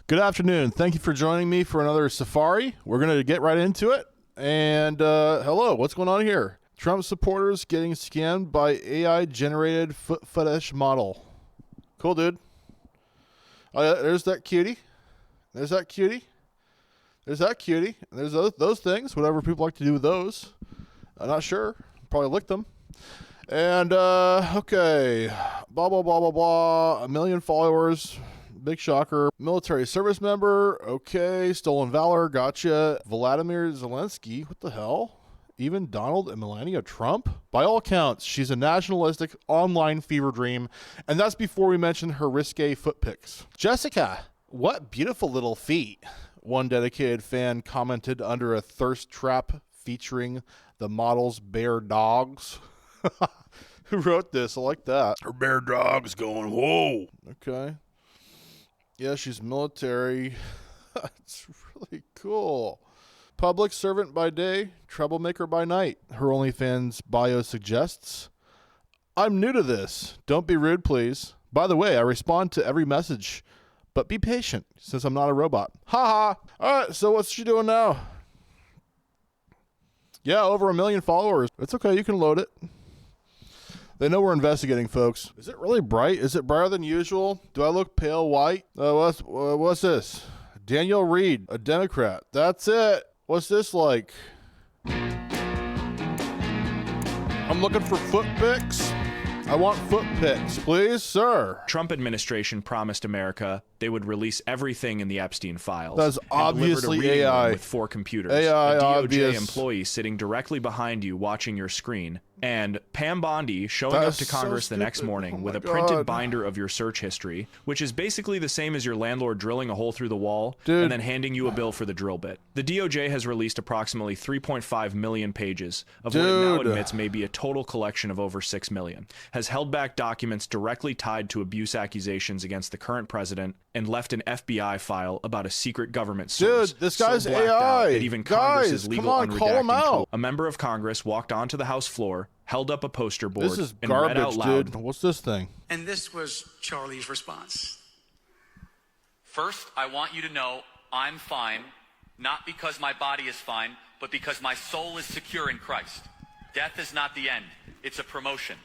Good afternoon. Thank you for joining me for another safari. We're going to get right into it. And hello, what's going on here? Trump supporters getting scammed by AI-generated foot fetish model. Cool, dude. Oh, yeah, there's that cutie. There's that cutie. There's that cutie. There's those things, whatever people like to do with those. I'm not sure. Probably lick them. And, okay. Blah, blah, blah, blah, blah. 1 million followers. Big shocker. Military service member. Okay. Stolen valor. Gotcha. Vladimir Zelensky. What the hell? Even Donald and Melania Trump? By all accounts, she's a nationalistic online fever dream. And that's before we mention her risque foot pics. Jessica, what beautiful little feet. One dedicated fan commented under a thirst trap featuring the model's bare dogs. Who wrote this? I like that. Her bare dog's going, whoa. Okay. Yeah, she's military. It's really cool. Public servant by day, troublemaker by night. Her OnlyFans bio suggests. I'm new to this. Don't be rude, please. By the way, I respond to every message, but be patient since I'm not a robot. Ha ha. All right, so what's she doing now? Yeah, over 1 million followers. It's okay. You can load it. They know we're investigating, folks. Is it really bright? Is it brighter than usual? Do I look pale white? What's this? Daniel Reed, a Democrat. That's it. What's this like? I'm looking for foot pics. I want foot pics, please, sir. Trump administration promised America they would release everything in the Epstein files. That's obviously AI. With 4 computers. AI, a DOJ obvious. employee sitting directly behind you watching your screen. And Pam Bondi showing up to Congress the next morning with a printed binder of your search history, which is basically the same as your landlord drilling a hole through the wall and then handing you a bill for the drill bit. The DOJ has released approximately 3.5 million pages of what it now admits may be a total collection of over 6 million, has held back documents directly tied to abuse accusations against the current president, and left an FBI file about a secret government source. Dude, this guy's so blacked AI. out that even Congress's Guys, legal come on, call him unredacting tool. out. A member of Congress walked onto the House floor, held up a poster board, This is and read out garbage, loud. dude. What's this thing? And this was Charlie's response. First, I want you to know I'm fine, not because my body is fine, but because my soul is secure in Christ. Death is not the end. It's a promotion.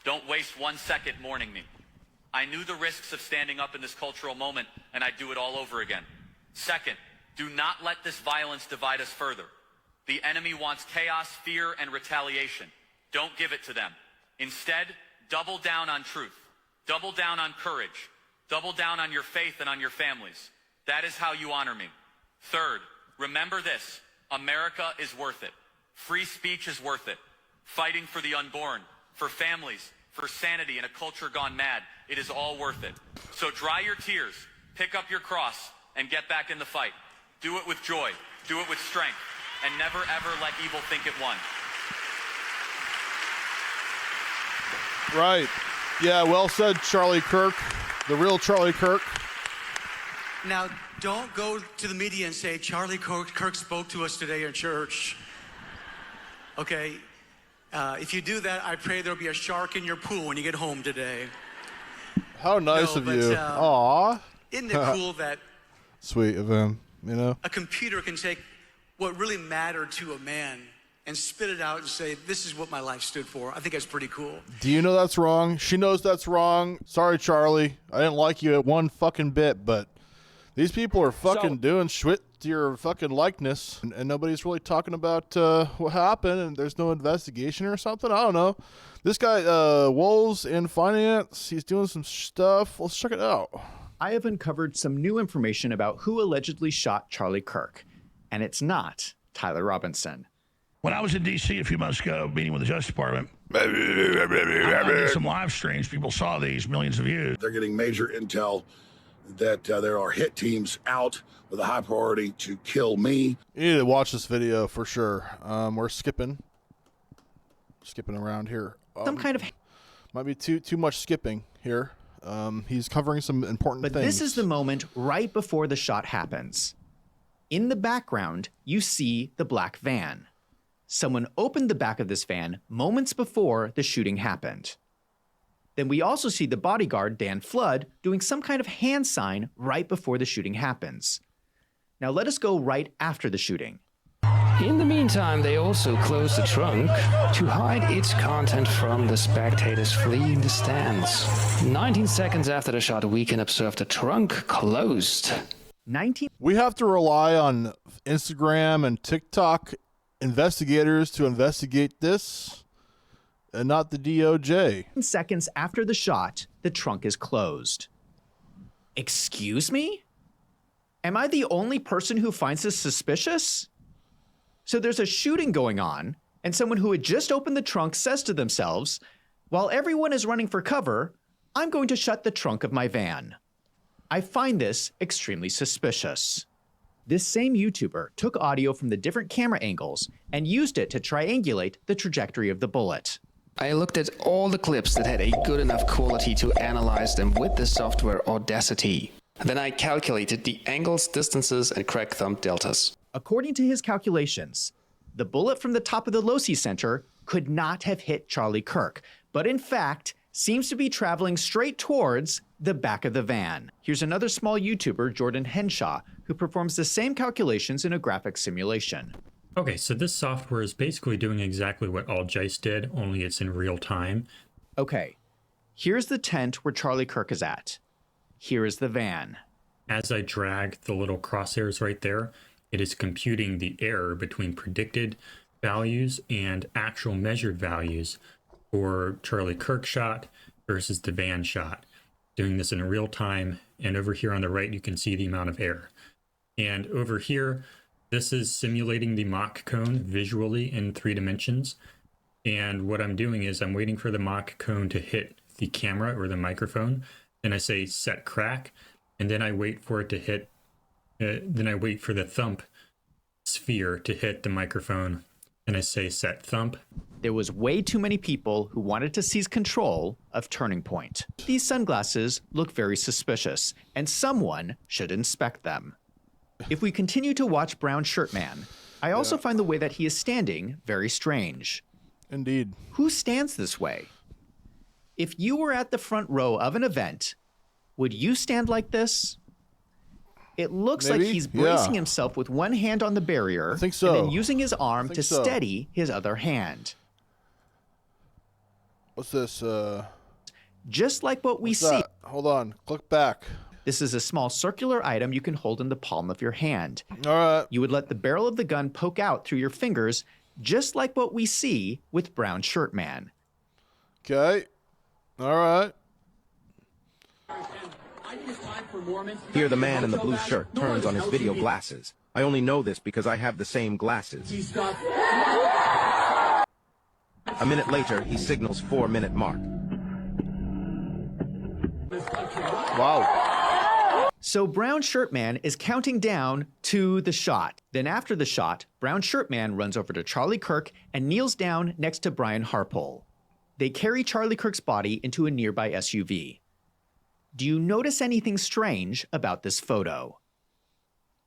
Don't waste 1 second mourning me. I knew the risks of standing up in this cultural moment, and I'd do it all over again. Second, do not let this violence divide us further. The enemy wants chaos, fear, and retaliation. Don't give it to them. Instead, double down on truth. Double down on courage. Double down on your faith and on your families. That is how you honor me. Third, remember this. America is worth it. Free speech is worth it. Fighting for the unborn, for families, for sanity in a culture gone mad. It is all worth it. So dry your tears, pick up your cross, and get back in the fight. Do it with joy. Do it with strength. And never ever let evil think it won. Right. Yeah, well said, Charlie Kirk. The real Charlie Kirk. Now, don't go to the media and say, Charlie Kirk spoke to us today in church. Okay? If you do that, I pray there'll be a shark in your pool when you get home today. How nice of you. Aw. Isn't it cool that sweet of him, you know? a computer can take what really mattered to a man and spit it out and say, this is what my life stood for? I think that's pretty cool. Do you know that's wrong? She knows that's wrong. Sorry, Charlie. I didn't like you at one fucking bit, but these people are fucking doing shit to your fucking likeness, and nobody's really talking about what happened, and there's no investigation or something. I don't know. This guy, Wolves in Finance, he's doing some stuff. Let's check it out. I have uncovered some new information about who allegedly shot Charlie Kirk, and it's not Tyler Robinson. When I was in D.C. a few months ago, meeting with the Justice Department, I did some live streams. People saw these, millions of views. They're getting major intel that there are hit teams out with a high priority to kill me. You need to watch this video for sure. We're skipping around here. Some kind of... Might be too much skipping here. He's covering some important things. But this is the moment right before the shot happens. In the background, you see the black van. Someone opened the back of this van moments before the shooting happened. Then we also see the bodyguard, Dan Flood, doing some kind of hand sign right before the shooting happens. Now let us go right after the shooting. In the meantime, they also closed the trunk to hide its content from the spectators fleeing the stands. 19 seconds after the shot, we can observe the trunk closed. We have to rely on Instagram and TikTok investigators to investigate this, and not the DOJ. Seconds after the shot, the trunk is closed. Excuse me? Am I the only person who finds this suspicious? So there's a shooting going on, and someone who had just opened the trunk says to themselves, while everyone is running for cover, I'm going to shut the trunk of my van. I find this extremely suspicious. This same YouTuber took audio from the different camera angles and used it to triangulate the trajectory of the bullet. I looked at all the clips that had a good enough quality to analyze them with the software Audacity. Then I calculated the angles, distances, and crack thumb deltas. According to his calculations, the bullet from the top of the Losi Center could not have hit Charlie Kirk, but in fact seems to be traveling straight towards the back of the van. Here's another small YouTuber, Jordan Henshaw, who performs the same calculations in a graphic simulation. Okay, so this software is basically doing exactly what AllJice did, only it's in real time. Okay, here's the tent where Charlie Kirk is at. Here is the van. As I drag the little crosshairs right there, it is computing the error between predicted values and actual measured values for Charlie Kirk shot versus the van shot. Doing this in real time, and over here on the right, you can see the amount of error. And over here, this is simulating the mock cone visually in 3 dimensions. And what I'm doing is I'm waiting for the mock cone to hit the camera or the microphone. Then I say set crack, and then I wait for it to hit, then I wait for the thump sphere to hit the microphone, and I say set thump. There was way too many people who wanted to seize control of Turning Point. These sunglasses look very suspicious, and someone should inspect them. If we continue to watch Brown Shirt Man, I also find the way that he is standing very strange. Indeed. Who stands this way? If you were at the front row of an event, would you stand like this? It looks like he's bracing himself with one hand on the barrier, I think so. and then using his arm to steady his other hand. What's this? Just like what we see. Hold on. Click back. This is a small circular item you can hold in the palm of your hand. All right. You would let the barrel of the gun poke out through your fingers, just like what we see with Brown Shirt Man. Okay. All right. Here the man in the blue shirt turns on his video glasses. I only know this because I have the same glasses. A minute later, he signals 4-minute mark. Wow. So Brown Shirt Man is counting down to the shot. Then after the shot, Brown Shirt Man runs over to Charlie Kirk and kneels down next to Brian Harpole. They carry Charlie Kirk's body into a nearby SUV. Do you notice anything strange about this photo?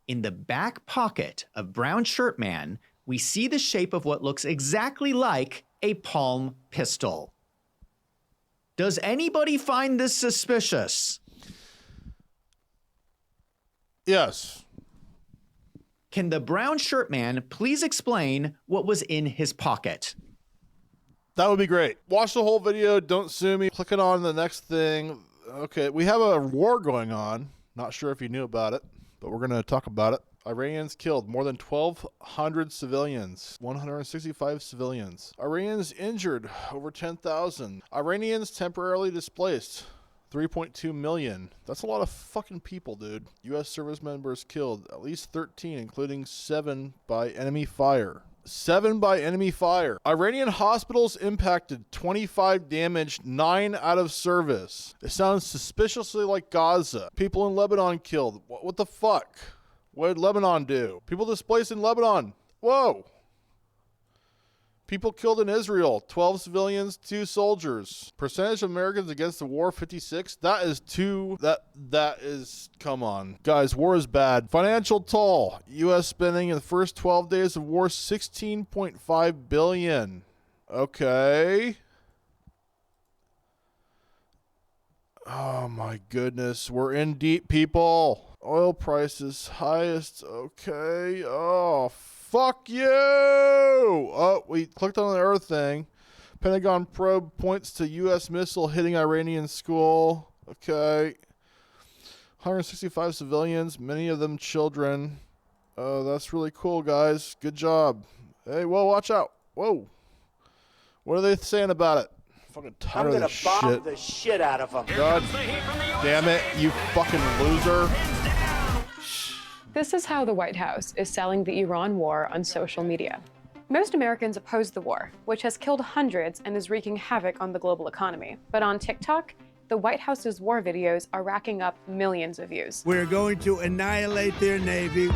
In the back pocket of Brown Shirt Man, we see the shape of what looks exactly like a palm pistol. Does anybody find this suspicious? Yes. Can the Brown Shirt Man please explain what was in his pocket? That would be great. Watch the whole video. Don't sue me. Clicking on the next thing. Okay, we have a war going on. Not sure if you knew about it, but we're going to talk about it. Iranians killed more than 1,200 civilians, 165 civilians. Iranians injured over 10,000. Iranians temporarily displaced 3.2 million. That's a lot of fucking people, dude. U.S. service members killed, at least 13, including 7 by enemy fire. 7 by enemy fire. Iranian hospitals impacted, 25 damaged, 9 out of service. It sounds suspiciously like Gaza. People in Lebanon killed. What the fuck? What did Lebanon do? People displaced in Lebanon. Whoa. People killed in Israel. 12 civilians, 2 soldiers. Percentage of Americans against the war, 56. That is that is, come on. Guys, war is bad. Financial toll. U.S. spending in the first 12 days of war, $16.5 billion. Okay. Oh my goodness. We're in deep, people. Oil prices highest. Okay. Oh, fuck you. Oh, we clicked on the Earth thing. Pentagon probe points to U.S. missile hitting Iranian school. Okay. 165 civilians, many of them children. Oh, that's really cool, guys. Good job. Hey, whoa, watch out. Whoa. What are they saying about it? Fucking tired of this shit. I'm gonna bomb the shit out of them. God damn it, you fucking loser. This is how the White House is selling the Iran war on social media. Most Americans oppose the war, which has killed hundreds and is wreaking havoc on the global economy. But on TikTok, the White House's war videos are racking up millions of views. We're going to annihilate their Navy.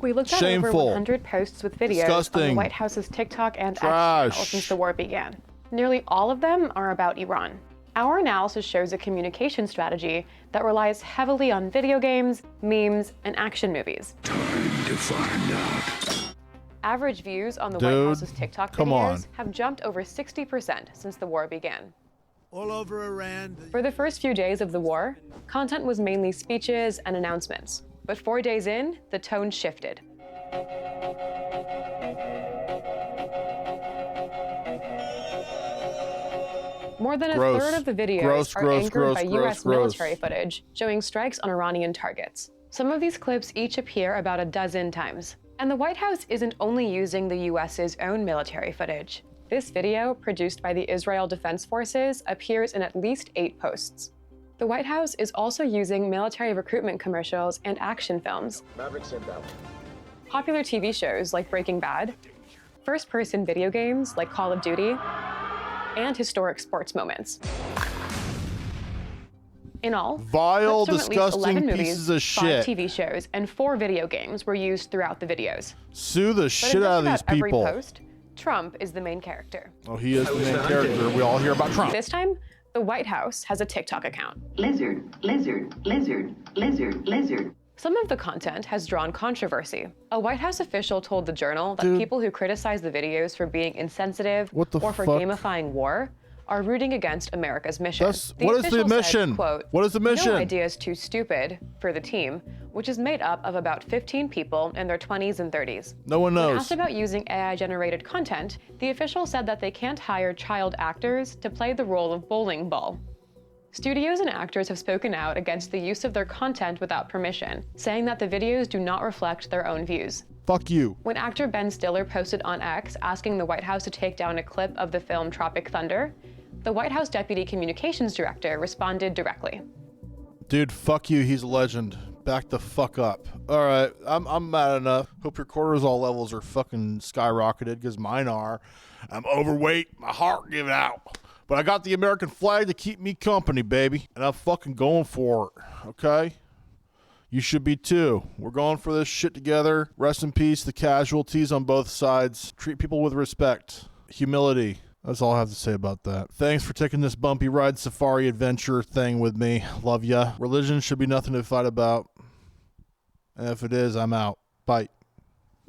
We looked at over 100 posts with videos on the White House's TikTok and X channel since the war began. Nearly all of them are about Iran. Our analysis shows a communication strategy that relies heavily on video games, memes, and action movies. Time to find out. Average views on the White House's TikTok videos have jumped over 60% since the war began. All over Iran. For the first few days of the war, content was mainly speeches and announcements. But 4 days in, the tone shifted. More than a third of the videos are anchored by U.S. military footage, showing strikes on Iranian targets. Some of these clips each appear about a dozen times. And the White House isn't only using the U.S.'s own military footage. This video, produced by the Israel Defense Forces, appears in at least 8 posts. The White House is also using military recruitment commercials and action films. Popular TV shows like Breaking Bad, first-person video games like Call of Duty, and historic sports moments. In all, vile, clips from at least 11 disgusting movies, pieces of 5 shit. TV shows, and 4 video games were used throughout the videos. Sue the shit out of these people. Every post, Trump is the main character. Oh, he is the main character. We all hear about Trump. This time, the White House has a TikTok account. Lizard, lizard, lizard, lizard, lizard. Some of the content has drawn controversy. A White House official told the Journal that people who criticize the videos for being insensitive or for gamifying war are rooting against America's mission. What is the mission? Said, quote, what is the mission? No idea is too stupid for the team, which is made up of about 15 people in their 20s and 30s. No one knows. When asked about using AI-generated content, the official said that they can't hire child actors to play the role of bowling ball. Studios and actors have spoken out against the use of their content without permission, saying that the videos do not reflect their own views. Fuck you. When actor Ben Stiller posted on X asking the White House to take down a clip of the film Tropic Thunder, the White House Deputy Communications Director responded directly. Dude, fuck you. He's a legend. Back the fuck up. All right, I'm mad enough. Hope your cortisol levels are fucking skyrocketed, because mine are. I'm overweight. My heart giving out. But I got the American flag to keep me company, baby. And I'm fucking going for it, okay? You should be too. We're going for this shit together. Rest in peace, the casualties on both sides. Treat people with respect. Humility. That's all I have to say about that. Thanks for taking this bumpy ride safari adventure thing with me. Love ya. Religion should be nothing to fight about. And if it is, I'm out. Bye.